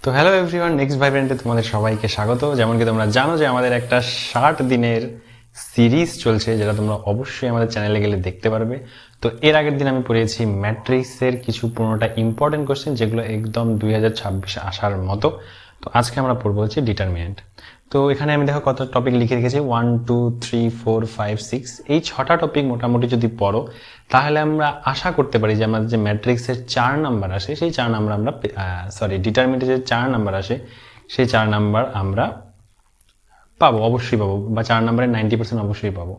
তো hello everyone, next ভাইব্রেন্টে তোমাদের সবাইকে স্বাগত। যেমন কি তোমরা জানো যে আমাদের একটা 60 দিনের সিরিজ চলছে, যেটা তোমরা অবশ্যই আমাদের চ্যানেলে গেলে দেখতে পারবে। তো এর আগের দিন আমি পড়িয়েছি ম্যাট্রিক্সের কিছু 15টা ইম্পর্টেন্ট কোশ্চেন, যেগুলো একদম 2026 আসার মতো। তো আজকে আমরা পড়বো হচ্ছে ডিটারমিনেন্ট। তো এখানে আমি দেখো কত টপিক লিখে রেখেছি, 1 2 3 4 5 6। এই 6টা টপিক মোটামুটি যদি পড়ো তাহলে আমরা আশা করতে পারি যে আমাদের যে ম্যাট্রিক্সের 4 নাম্বার আসে সেই 4 নাম্বার আমরা ডিটারমিনেন্টে যে 4 নাম্বার আসে সেই 4 নাম্বার আমরা পাবো, অবশ্যই পাবো, বা 4 নাম্বারে 90% অবশ্যই পাবো।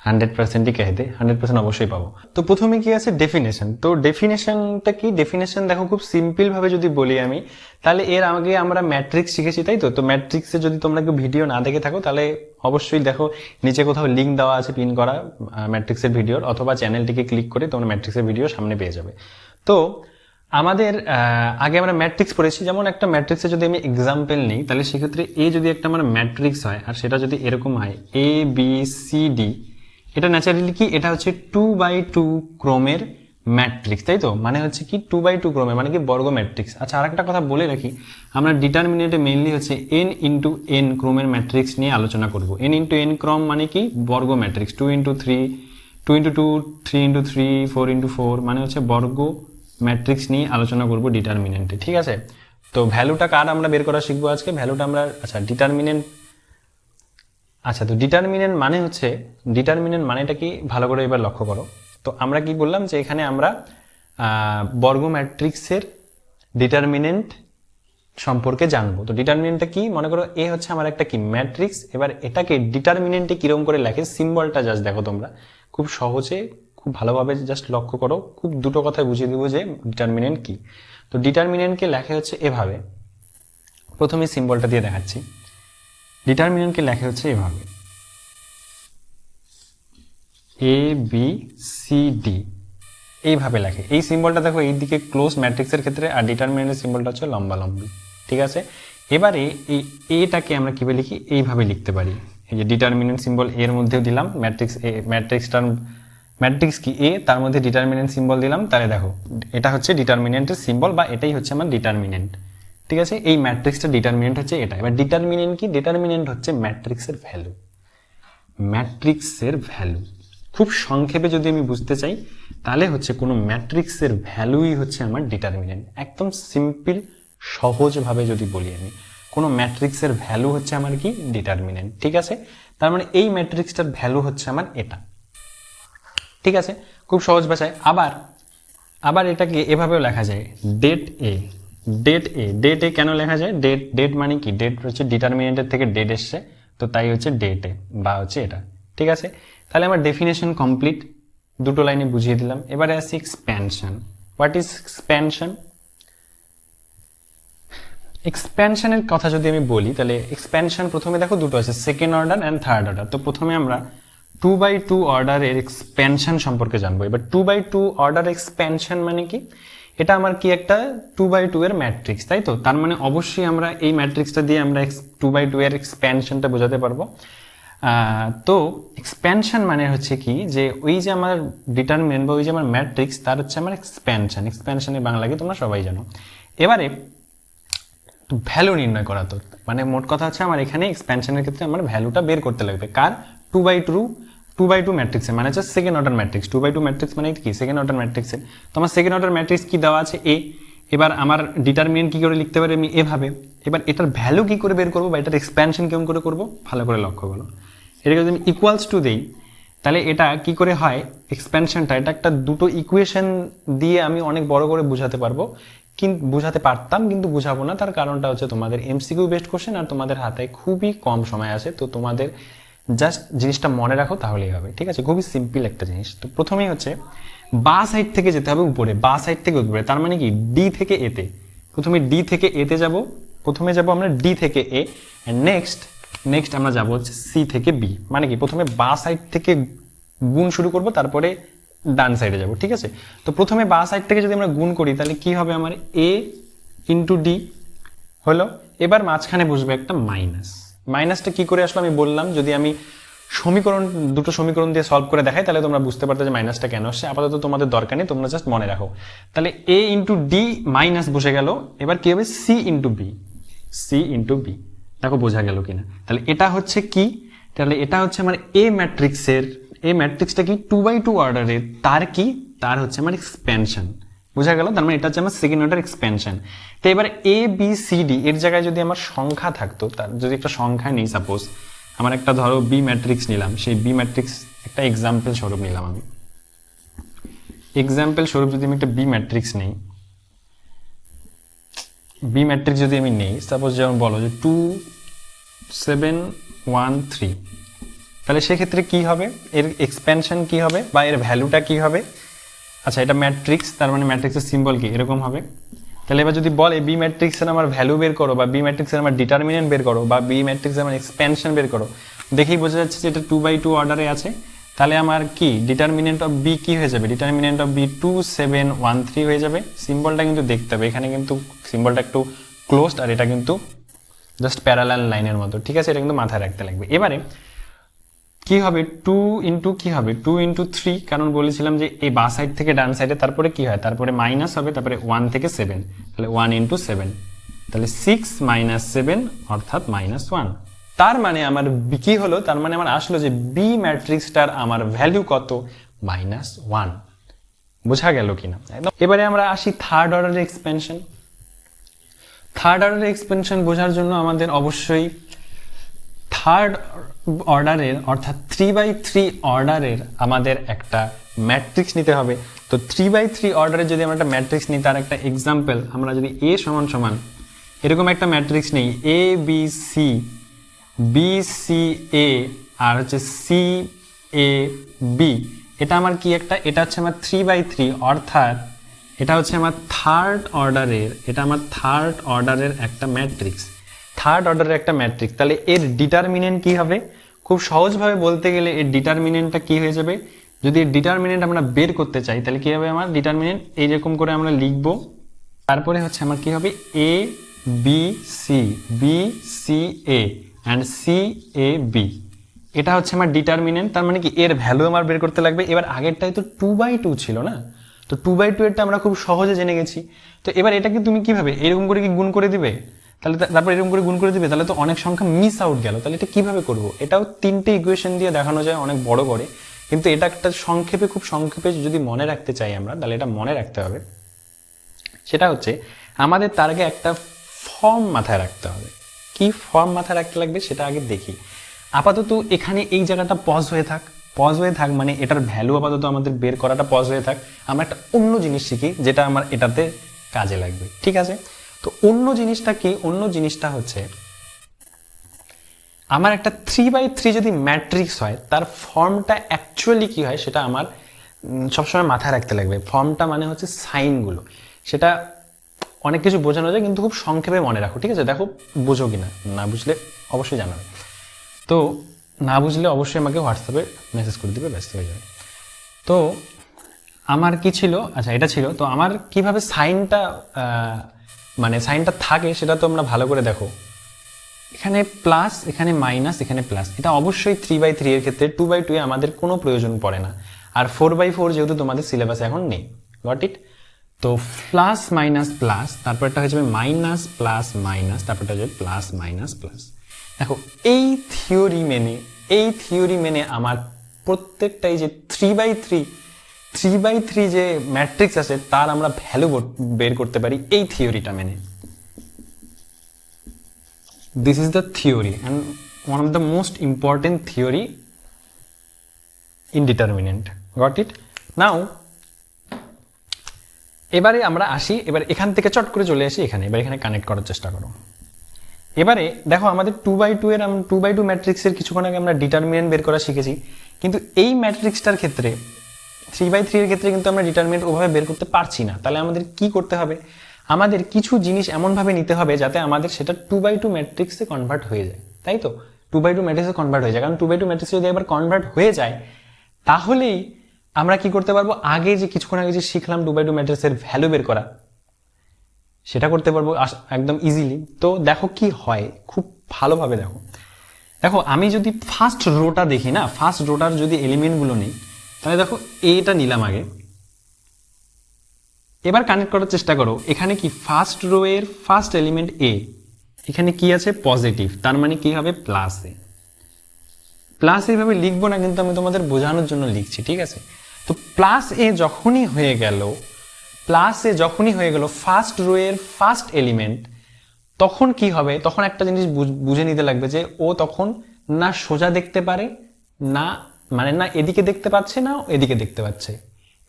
100%ই कहते 100% অবশ্যই পাবো। তো প্রথমে কি আছে, ডেফিনেশন। তো ডেফিনেশনটা কি? ডেফিনেশন দেখো খুব সিম্পল ভাবে যদি বলি আমি, তাহলে এর আগে আমরা ম্যাট্রিক্স শিখেছি, তাই তো? তো ম্যাট্রিক্সে যদি তোমরা কেউ ভিডিও না দেখে থাকো তাহলে অবশ্যই দেখো, নিচে কোথাও লিঙ্ক দেওয়া আছে পিন করা ম্যাট্রিক্সের ভিডিওর, অথবা চ্যানেলটিকে ক্লিক করে তোমরা ম্যাট্রিক্সের ভিডিও সামনে পেয়ে যাবে। তো আমাদের আগে আমরা ম্যাট্রিক্স পড়েছি। যেমন একটা ম্যাট্রিক্সে যদি আমি এক্সাম্পল নিই, তাহলে সেক্ষেত্রে এ যদি একটা আমার ম্যাট্রিক্স হয় আর সেটা যদি এরকম হয় এ বি সি ডি, এটা ন্যাচারালি কি, এটা হচ্ছে 2x2 ক্রমের ম্যাট্রিক্স, তাই তো? মানে হচ্ছে কি 2x2 ক্রমের, মানে কি বর্গ ম্যাট্রিক্স। আচ্ছা, আর একটা কথা বলে রাখি, আমরা ডিটারমিনেন্টে মেইনলি হচ্ছে n ইন্টু n ক্রমের ম্যাট্রিক্স নিয়ে আলোচনা করব। n ইন্টু n ক্রম মানে কি বর্গ matrix, 2 into 3, 2 into 2, 3 into 3, 4 into 4, মানে হচ্ছে বর্গ ম্যাট্রিক্স নিয়ে আলোচনা করব ডিটারমিনেন্টে, ঠিক আছে? তো ভ্যালুটা কার আমরা বের করা শিখবো আজকে। ভ্যালুটা আমরা, আচ্ছা ডিটারমিনেন্ট, আচ্ছা তো ডিটারমিনেন্ট মানে হচ্ছে, ডিটারমিনেন্ট মানেটা কি ভালো করে এবার লক্ষ্য করো। তো আমরা কি বললাম যে এখানে আমরা বর্গ ম্যাট্রিক্সের ডিটারমিনেন্ট সম্পর্কে জানবো। তো ডিটারমিনেন্টটা কি, মনে করো এ হচ্ছে আমার একটা কি ম্যাট্রিক্স। এবার এটাকে ডিটারমিনেন্টে কিরকম করে লেখে, সিম্বলটা জাস্ট দেখো তোমরা, খুব সহজে খুব ভালোভাবে জাস্ট লক্ষ্য করো, খুব দুটো কথায় বুঝিয়ে দেবো যে ডিটারমিনেন্ট কি। তো ডিটারমিনেন্টকে লেখে হচ্ছে এভাবে, প্রথমে সিম্বলটা দিয়ে দেখাচ্ছি। ডিটারমিনেন্টকে লেখা হচ্ছে এভাবে, এ বি সি ডি, এইভাবে লেখে। এই সিম্বলটা দেখো এইদিকে ক্লোজ ম্যাট্রিক্সের ক্ষেত্রে, আর ডিটারমিনেন্টের সিম্বলটা হচ্ছে লম্বা লম্বি, ঠিক আছে? এবারে এই এটাকে আমরা কিভাবে লিখি, এইভাবে লিখতে পারি। এই যে ডিটারমিনেন্ট সিম্বল এর মধ্যেও দিলাম, ম্যাট্রিক্স এ, ম্যাট্রিক্সটার ম্যাট্রিক্স কি এ, তার মধ্যে ডিটারমিনেন্ট সিম্বল দিলাম, তাহলে দেখো এটা হচ্ছে ডিটারমিনেন্টের সিম্বল, বা এটাই হচ্ছে আমার ডিটারমিনেন্ট, ঠিক আছে? এই ম্যাট্রিক্সটা ডিটারমিনেন্ট হচ্ছে এটা। এবার ডিটারমিনেন্ট কি, ডিটারমিনেন্ট হচ্ছে ম্যাট্রিক্সের ভ্যালু। ম্যাট্রিক্সের ভ্যালু খুব সংক্ষেপে যদি আমি বুঝতে চাই, তাহলে হচ্ছে কোনো ম্যাট্রিক্সের ভ্যালুই হচ্ছে আমার ডিটারমিনেন্ট। একদম সিম্পল সহজভাবে যদি বলি আমি, কোনো ম্যাট্রিক্সের ভ্যালু হচ্ছে আমার কি ডিটারমিনেন্ট, ঠিক আছে? তার মানে এই ম্যাট্রিক্সটার ভ্যালু হচ্ছে আমার এটা, ঠিক আছে? খুব সহজ ভাষায়। আবার আবার এটাকে এভাবেও লেখা যায়, ডেট এ। ডেট এ, ডেট এ কেন লেখা যায়? ডেট, ডেট মানে কি, ডেট হচ্ছে ডিটারমিনেন্টের থেকে ডেট এসছে, তো তাই হচ্ছে ডেট এ, বা হচ্ছে এটা, ঠিক আছে? তাহলে আমার ডেফিনেশন কমপ্লিট, দুটো লাইনে বুঝিয়ে দিলাম। এবারে আসি এক্সপ্যানশন। What is expansion? এক্সপ্যানশনের কথা যদি আমি বলি, তাহলে এক্সপ্যানশন প্রথমে দেখো দুটো আছে, second order and third order. তো প্রথমে আমরা 2x2 অর্ডারের এক্সপ্যানশন সম্পর্কে জানবো। এবার 2x2 অর্ডার এক্সপ্যানশন মানে কি, এটা আমার কি একটা 2x2 এর ম্যাট্রিক্স, তাই তো? তার মানে অবশ্যই আমরা এই ম্যাট্রিক্সটা দিয়ে আমরা 2x2 এর এক্সপ্যানশনটা বোঝাতে পারবো। তো এক্সপ্যানশন মানে হচ্ছে কি, যে ওই যে আমার ডিটারমিনেন্ট বা ওই যে আমার ম্যাট্রিক্স, তার হচ্ছে আমার এক্সপ্যানশন। এক্সপ্যানশনের বাংলা কি তোমরা সবাই জানো। এবারে ভ্যালু নির্ণয় করা, তো মানে মোট কথা হচ্ছে আমার এখানে এক্সপ্যানশনের ক্ষেত্রে আমার ভ্যালুটা বের করতে লাগবে কার, 2x2 ম্যাট্রিক্সের, মানে হচ্ছে second order matrix. 2x2 matrix মানে কি, সেকেন্ড অর্ডার ম্যাট্রিক্সের। তো আমার সেকেন্ড অর্ডার ম্যাট্রিক্স কি দেওয়া আছে, এ। এবার আমার ডিটারমিনেন্ট কি করে লিখতে পারি আমি, এভাবে। এবার এটার ভ্যালু কি করে বের করবো, বা এটার এক্সপ্যানশন কেমন করে করবো, ভালো করে লক্ষ্য করো। এটাকে যদি আমি ইকুয়ালস টু দেই, তাহলে এটা কি করে হয় এক্সপ্যানশনটা, এটা একটা দুটো ইকুয়েশন দিয়ে আমি অনেক বড় করে বোঝাতে পারবো, কিন্তু বোঝাতে পারতাম, কিন্তু বোঝাবো না। তার কারণটা হচ্ছে তোমাদের এমসিকিউ বেসড কোশ্চেন, আর তোমাদের হাতে খুবই কম সময় আছে। তো তোমাদের জাস্ট জিনিসটা মনে রাখো তাহলেই হবে, ঠিক আছে? খুবই সিম্পল একটা জিনিস। তো প্রথমেই হচ্ছে বা সাইড থেকে যেতে হবে উপরে, বা সাইড থেকে উপরে, তার মানে কি ডি থেকে এতে। প্রথমে ডি থেকে এতে যাব, প্রথমে যাব আমরা ডি থেকে এ, নেক্সট আমরা যাব হচ্ছে সি থেকে বি। মানে কি প্রথমে বা সাইড থেকে গুণ শুরু করব, তারপরে ডান সাইডে যাব, ঠিক আছে? তো প্রথমে বা সাইড থেকে যদি আমরা গুণ করি, তাহলে কি হবে আমার, এ ইন্টু ডি হলো। এবার মাঝখানে বসবে একটা মাইনাস। মাইনাসটা কি করে আসলো আমি বললাম, যদি আমি দুটো সমীকরণ দিয়ে সলভ করে দেখাই, তাহলে তোমরা বুঝতে পারতে যে মাইনাসটা কেন আসছে। আপাতত তোমাদের দরকার নেই, তোমরা জাস্ট মনে রাখো। তাহলে a ইন্টু ডি মাইনাস বসে গেল, এবার কি হবে c ইন্টু বি, দেখো বোঝা গেল কিনা। তাহলে এটা হচ্ছে কি, তাহলে এটা হচ্ছে আমার এ ম্যাট্রিক্সটা কি 2x2 অর্ডারের, তার হচ্ছে আমার এক্সপেনশন, বোঝা গেল। তার মানে এটা হচ্ছে আমার সেকেন্ড অর্ডার এক্সপেনশন। তো এবার এ বি সি ডি এর জায়গায় যদি আমার সংখ্যা থাকতো, তার যদি একটা সংখ্যা নেই, সাপোজ আমার একটা ধরো বি ম্যাট্রিক্স নিলাম, সেই বি ম্যাট্রিক্স একটা এক্সাম্পল স্বরূপ নিলাম আমি, এক্সাম্পল স্বরূপ যদি আমি একটা বি ম্যাট্রিক্স নেই, বি ম্যাট্রিক্স যদি আমি নেই, সাপোজ যেমন বলো যে 2 7 1 3, তাহলে সেক্ষেত্রে কি হবে, এর এক্সপেনশন কি হবে বা এর ভ্যালুটা কি হবে। আচ্ছা, এটা ম্যাট্রিক্স, তার মানে ম্যাট্রিক্সের সিম্বল কি এরকম হবে। তাহলে এবার যদি বলে বি ম্যাট্রিক্সের আমার ভ্যালু বের করো, বা বি ম্যাট্রিক্সের আমার ডিটারমিনেন্ট বের করো, বা বি ম্যাট্রিক্সের আমার এক্সপেনশন বের করো, দেখেই বোঝা যাচ্ছে যে এটা 2x2 অর্ডারে আছে। তাহলে আমার কি ডিটারমিনেন্ট অফ বি কি হয়ে যাবে, ডিটারমিনেন্ট অফ বি 2 7 1 3 হয়ে যাবে। সিম্বলটা কিন্তু দেখতে হবে, এখানে কিন্তু সিম্বলটা একটু ক্লোজড, আর এটা কিন্তু জাস্ট প্যারালাল লাইনের মতো, ঠিক আছে, এটা কিন্তু মাথায় রাখতে লাগবে। এবারে কি হবে 2 ইন্টু কি হবে 2 ইন্টু 3, কারণ বলেছিলাম যে এই বা সাইড থেকে ডান সাইডে তারপরে কি হয়, তারপরে মাইনাস হবে, তারপরে 1 থেকে 7, তাহলে 1 ইন্টু 7, তাহলে 6 মাইনাস 7 অর্থাৎ -1। তার মানে আমার কি হলো, তার মানে আমার আসলো যে বি ম্যাট্রিক্সটার আমার ভ্যালু কত, -1। বোঝা গেল কিনা। এবারে আমরা আসি থার্ড অর্ডারের এক্সপেনশন। থার্ড অর্ডারের এক্সপেনশন বোঝার জন্য আমাদের অবশ্যই থার্ড অর্ডারের অর্থাৎ 3x3 অর্ডারের আমাদের একটা ম্যাট্রিক্স নিতে হবে। তো 3x3 অর্ডারের যদি আমরা একটা ম্যাট্রিক্স নিই, তার একটা এক্সাম্পল আমরা যদি a সমান সমান এরকম একটা ম্যাট্রিক্স নেই, a b c b c a আর হচ্ছে c a b, এটা আমার কি একটা, এটা হচ্ছে আমার 3x3, অর্থাৎ এটা হচ্ছে আমার থার্ড অর্ডারের একটা ম্যাট্রিক্স, তাহলে এর ডিটারমিনেন্ট কি হবে, খুব সহজভাবে বলতে গেলে এর ডিটারমিনেন্টটা কি হয়ে যাবে, যদি এর ডিটারমিনেন্ট আমরা বের করতে চাই, তাহলে কি হবে, আমার ডিটারমিনেন্ট এইরকম করে আমরা লিখবো, তারপরে হচ্ছে আমার কি হবে a b c a and c a b, এটা হচ্ছে আমার ডিটারমিনেন্ট। তার মানে কি এর ভ্যালু আমার বের করতে লাগবে। এবার আগেরটাই তো 2x2 ছিল না, তো 2x2 এরটা আমরা খুব সহজে জেনে গেছি। তো এবার এটাকে তুমি কিভাবে এরকম করে কি গুণ করে দিবে, তাহলে তারপর এরকম করে গুণ করে দিবে, তাহলে তো অনেক সংখ্যা মিস আউট গেল। তাহলে এটা কিভাবে করব, এটাও 3টে ইকুয়েশন দিয়ে দেখানো যায় অনেক বড় করে, কিন্তু এটা একটা খুব সংক্ষেপে যদি মনে রাখতে চাই আমরা, তাহলে এটা মনে রাখতে হবে। সেটা হচ্ছে আমাদের তার আগে একটা ফর্ম মাথায় রাখতে হবে। কি ফর্ম মাথায় রাখতে লাগবে সেটা আগে দেখি। আপাতত এখানে এই জায়গাটা পজ হয়ে থাক, মানে এটার ভ্যালু আপাতত আমাদের বের করাটা পজ হয়ে থাক। আমরা একটা অন্য জিনিস শিখি যেটা আমার এটাতে কাজে লাগবে, ঠিক আছে। তো অন্য জিনিসটা কি, অন্য জিনিসটা হচ্ছে আমার একটা 3x3 যদি ম্যাট্রিক্স হয়, তার ফর্মটা অ্যাকচুয়ালি কি হয় সেটা আমার সবসময় মাথায় রাখতে লাগবে। ফর্মটা মানে হচ্ছে সাইনগুলো, সেটা অনেক কিছু বোঝানো যায়, কিন্তু খুব সংক্ষেপে মনে রাখো, ঠিক আছে। দেখো বোঝো কিনা, না বুঝলে অবশ্যই জানাবে। তো না বুঝলে অবশ্যই আমাকে হোয়াটসঅ্যাপে মেসেজ করে দিবে, ব্যস্ত হয়ে যাবে। তো আমার কি ছিল, আচ্ছা এটা ছিল, তো আমার কিভাবে সাইনটা মানে সাইনটা থাকে সেটা তো আমরা ভালো করে দেখো। এখানে প্লাস, এখানে মাইনাস, এখানে প্লাস, এটা অবশ্যই 3x3 এর ক্ষেত্রে 2x2 এ আমাদের কোনো প্রয়োজন পড়ে না। আর 4x4 যেহেতু তোমাদের সিলেবাসে এখন নেই, গট ইট। তো প্লাস মাইনাস প্লাস, তারপরটা হয়ে যাবে মাইনাস প্লাস মাইনাস, তারপরটা হয়ে যাবে প্লাস মাইনাস প্লাস। দেখো এই থিওরি মেনে আমার প্রত্যেকটাই যে 3x3 যে ম্যাট্রিক্স আছে তার আমরা ভ্যালু বের করতে পারি এই থিওরিটা মেনে। This is the theory and one of the most important theory in determinant. Got it? Now এবারে আমরা আসি, এবার এখান থেকে চট করে চলে আসি এখানে, এবার এখানে কানেক্ট করার চেষ্টা করো। এবারে দেখো আমাদের 2x2 ম্যাট্রিক্সের কিছুক্ষণ আগে আমরা ডিটারমিনেন্ট বের করা শিখেছি, কিন্তু এই ম্যাট্রিক্সটার ক্ষেত্রে 3x3 এর ক্ষেত্রে কিন্তু আমরা ডিটারমিনেন্ট ওভাবে বের করতে পারছি না। তাহলে আমাদের কি করতে হবে, আমাদের কিছু জিনিস এমনভাবে নিতে হবে যাতে আমাদের সেটা 2x2 ম্যাট্রিক্সে কনভার্ট হয়ে যায়, তাই তো 2x2 ম্যাট্রিক্সে কনভার্ট হয়ে যায়। কারণ 2x2 ম্যাট্রিক্সে যদি একবার কনভার্ট হয়ে যায়, তাহলেই আমরা কি করতে পারবো, আগে যে কিছুক্ষণ আগে যে শিখলাম 2x2 ম্যাট্রিক্সের ভ্যালু বের করা, সেটা করতে পারবো একদম ইজিলি। তো দেখো কি হয়, খুব ভালোভাবে দেখো। দেখো আমি যদি ফার্স্ট রোটা দেখি না, ফার্স্ট রোটার যদি এলিমেন্টগুলো নেই, তাহলে দেখো এটা নিলাম আগে। এবার কানেক্ট করার চেষ্টা করো, এখানে কি ফার্স্ট রো এর ফার্স্ট এলিমেন্ট এ, এখানে কি আছে পজিটিভ, তার মানে কি হবে প্লাস এ। প্লাস এইভাবে লিখবো না, কিন্তু আমি তোমাদের বোঝানোর জন্য লিখছি, ঠিক আছে? তো প্লাস এ যখনই হয়ে গেল, প্লাস এ যখনই হয়ে গেল ফার্স্ট রো এর ফার্স্ট এলিমেন্ট, তখন কি হবে, তখন একটা জিনিস বুঝে নিতে লাগবে যে ও তখন না সোজা দেখতে পারে, না মানে না এদিকে দেখতে পাচ্ছে না এদিকে দেখতে পাচ্ছে,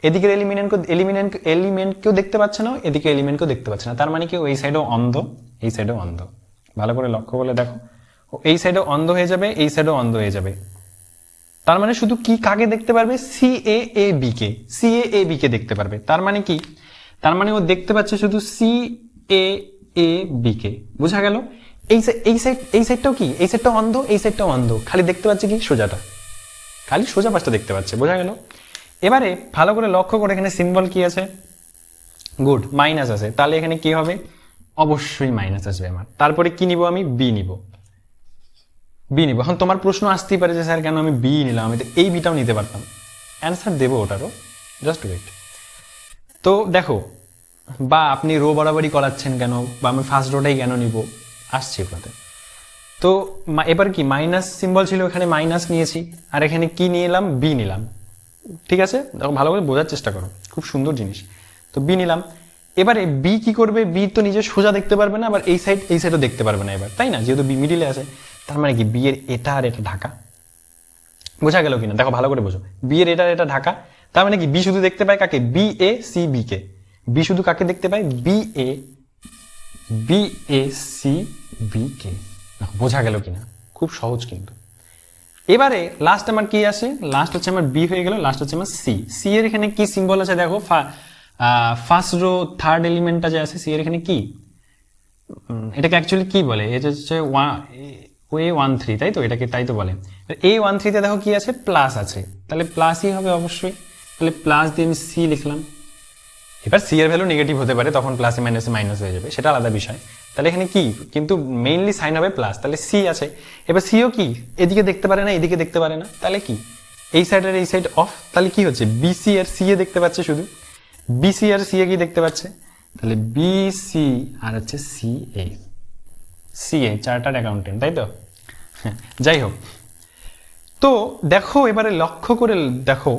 এদিকের এলিমেন্টকেও দেখতে পাচ্ছে না, এদিকে এলিমেন্টকেও দেখতে পাচ্ছে না। তার মানে কি এই সাইডেও অন্ধ, এই সাইডেও অন্ধ। ভালো করে লক্ষ্য করলে দেখো, এই সাইডেও অন্ধ হয়ে যাবে, এই সাইডেও অন্ধ হয়ে যাবে। তার মানে শুধু কি কাকে দেখতে পারবে, সি এ বি কে দেখতে পারবে। তার মানে কি, তার মানে ও দেখতে পাচ্ছে শুধু সি এ বি কে। বোঝা গেল? এই সাইডটাও কি, এই সাইডটাও অন্ধ, এই সাইডটাও অন্ধ, খালি দেখতে পাচ্ছে কি সোজাটা, খালি সোজা পাশটা দেখতে পাচ্ছে। বোঝা গেল? এবারে ভালো করে লক্ষ্য করে এখানে সিম্বল কি আছে, গুড, মাইনাস আছে, তাহলে এখানে কি হবে, অবশ্যই মাইনাস আসবে আমার। তারপরে কি নিব আমি, বি নিব। এখন তোমার প্রশ্ন আসতেই পারে যে স্যার কেন আমি বি নিলাম, আমি তো এই বিটাও নিতে পারতাম। অ্যান্সার দেবো ওটারও, জাস্ট ওয়েট। তো দেখো, বা আপনি রো বরাবরই করাচ্ছেন কেন, বা আমি ফার্স্ট রোটাই কেন নিব, আসছি ওটাতে। তো এবার কি মাইনাস সিম্বল ছিল, এখানে মাইনাস নিয়েছি, আর এখানে কি নিয়ে এলাম, বি নিলাম। ঠিক আছে, ভালো করে বোঝার চেষ্টা করো, খুব সুন্দর জিনিস। তো বি নিলাম। এবারে বি কি করবে, বি তো নিজে সোজা দেখতে পারবে না, আবার এই সাইডও দেখতে পারবে না এবার, তাই না? যেহেতু বি মিডিলে আছে, তার মানে কি বি এর এটা আর এটা ঢাকা। বোঝা গেল কিনা দেখো, ভালো করে বোঝো, বি এর এটা ঢাকা। তার মানে কি বি শুধু দেখতে পায় কাকে, বি এ সি বি কে। বি শুধু কাকে দেখতে পায়, বি এ সি বি কে। বোঝা গেল কিনা, খুব সহজ কিন্তু। এবারে লাস্ট আমার কি আসে, লাস্ট হচ্ছে আমার বি হয়ে গেল, লাস্ট হচ্ছে আমার সি এর এখানে কি সিম্বল আছে দেখো, ফার্স্ট রো থার্ড এলিমেন্টটা যে আছে সি এর এখানে কি, এটাকে অ্যাকচুয়ালি কি বলে, এটা হচ্ছে A13, তাই তো, এটাকে তাই তো বলে। A13 তে দেখো কি আছে, প্লাস আছে, তাহলে প্লাসই হবে অবশ্যই। তাহলে প্লাস দিয়ে আমি সি লিখলাম। এবার সি এর ভ্যালু নেগেটিভ হতে পারে, তখন প্লাসে মাইনাসে মাইনাস হয়ে যাবে, সেটা আলাদা বিষয়। তাহলে এখানে কি, কিন্তু মেইনলি সাইন হবে প্লাস, তাহলে সি আছে। এবার সিও কি এদিকে দেখতে পারে না, এদিকে দেখতে পারে না, তাহলে কি এই সাইড আর এই সাইড অফ, তাহলে কি হচ্ছে, বিসি আর সি এ দেখতে পাচ্ছে শুধু, বিসি আর সি এ কি দেখতে পাচ্ছে, তাহলে বিসি আর হচ্ছে সি এ চার্টার্ড অ্যাকাউন্টেন্ট, তাই তো? যাই হোক, তো দেখো এবারে লক্ষ্য করে দেখো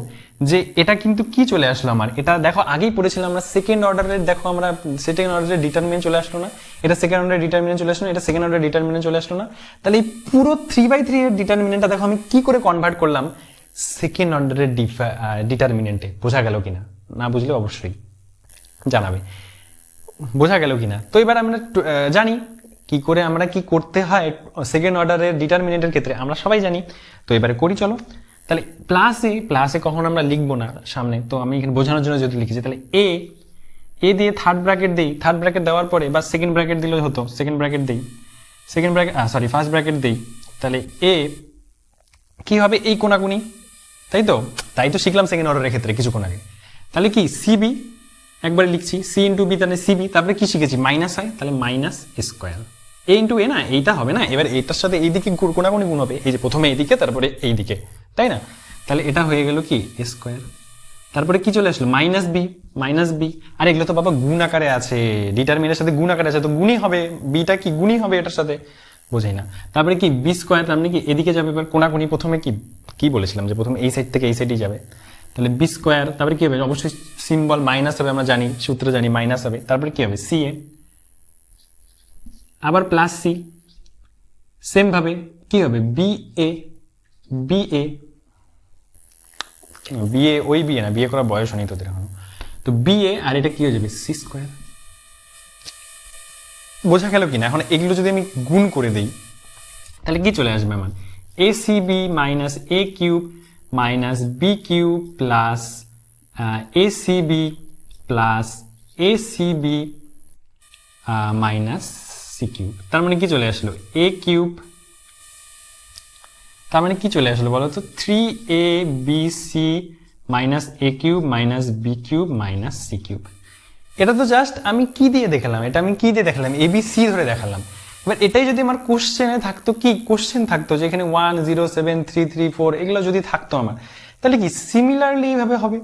যে এটা কিন্তু কি চলে আসলো আমার, এটা দেখো আগেই পড়েছিলাম আমরা সেকেন্ড অর্ডারের, দেখো আমরা সেকেন্ড অর্ডারের ডিটারমিনেন্ট চলে আসলো না, এটা সেকেন্ড অর্ডারের ডিটারমিনেন্ট চলে আসলো না, এটা সেকেন্ড অর্ডারের ডিটারমিনেন্ট চলে আসলো না। তাহলে এই পুরো 3/3 এর ডিটারমিনেন্টটা দেখো আমি কি করে কনভার্ট করলাম সেকেন্ড অর্ডারের ডিটারমিনেন্টে। বোঝা গেল কিনা, না বুঝলে অবশ্যই জানাবে, বোঝা গেল কিনা। তো এবার আমরা জানি কি করে আমরা কি করতে হয় সেকেন্ড অর্ডারের ডিটারমিনেন্টের ক্ষেত্রে, আমরা সবাই জানি। তো এবারে করি চলো। তাহলে প্লাসে কখন আমরা লিখবো না সামনে, তো আমি এখানে বোঝানোর জন্য যদি লিখেছি, তাহলে এ দিয়ে থার্ড ব্র্যাকেট দিই, থার্ড ব্র্যাকেট দেওয়ার পরে বা সেকেন্ড ব্র্যাকেট দিলে হতো, সেকেন্ড ব্র্যাকেট দিই, ফার্স্ট ব্র্যাকেট দিই, তাহলে এ কি হবে, এই কোনাকুনি, তাই তো শিখলাম সেকেন্ড অর্ডারের ক্ষেত্রে কিছুক্ষণ আগে। তাহলে কি সিবি একবারে লিখছি, সি ইন্টু বি, তাহলে সিবি, তারপরে কি শিখেছি মাইনাস হয়, তাহলে মাইনাস স্কোয়ার এ ইন্টু এ, না এইটা হবে না, এবার এইটার সাথে এইদিকে কোনাকুনি গুণ হবে, এই যে প্রথমে এইদিকে তারপরে এইদিকে, তাই না? তাহলে এটা হয়ে গেল কি স্কোয়ার, তারপরে কি চলে আসলো মাইনাস বি, আর এগুলো তো বাবা গুণ আকারে আছে, ডিটারমিনেন্টের সাথে গুণ আকারে আছে, তো গুণই হবে, বিটা কি গুণই হবে এটার সাথে, বোঝাই না। তারপরে কি বি স্কোয়ার, তার মানে কি এদিকে যাবে, এবার কোনাকুনি প্রথমে কি বলেছিলাম যে প্রথমে এই সাইড থেকে এই সাইডেই যাবে, তাহলে বি স্কোয়ার, তারপরে কি হবে, অবশ্যই সিম্বল মাইনাস হবে, আমরা জানি সূত্র জানি মাইনাস হবে, তারপরে কি হবে সি এ, আবার প্লাস সি, সেম ভাবে কি হবে বি এ ওই বিয়ে না, বিয়ে করার বয়স নেই তোদের এখনো, তো বি এ, আর এটা কি হয়ে যাবে সি স্কোয়ার। বোঝা গেল কিনা? এখন এগুলো যদি আমি গুণ করে দিই তাহলে কি চলে আসবে আমার, A C B minus A cube minus B cube plus A C B plus A C B minus C cube. তার মানে কি চলে আসলো এ কিউব, তার মানে কি চলে আসলো বলো তো, 3abc মাইনাস এ cube minus B cube minus C cube. এটা তো জাস্ট আমি কি দিয়ে দেখালাম, এটা আমি কি দিয়ে দেখালাম, এবিসি ধরে দেখালাম। এবার এটাই যদি আমার কোশ্চেনে থাকতো, কি কোশ্চেন থাকতো যে এখানে 1 0 7 3 3 4 এগুলো যদি থাকতো আমার, তাহলে কি সিমিলারলি এইভাবে হবে।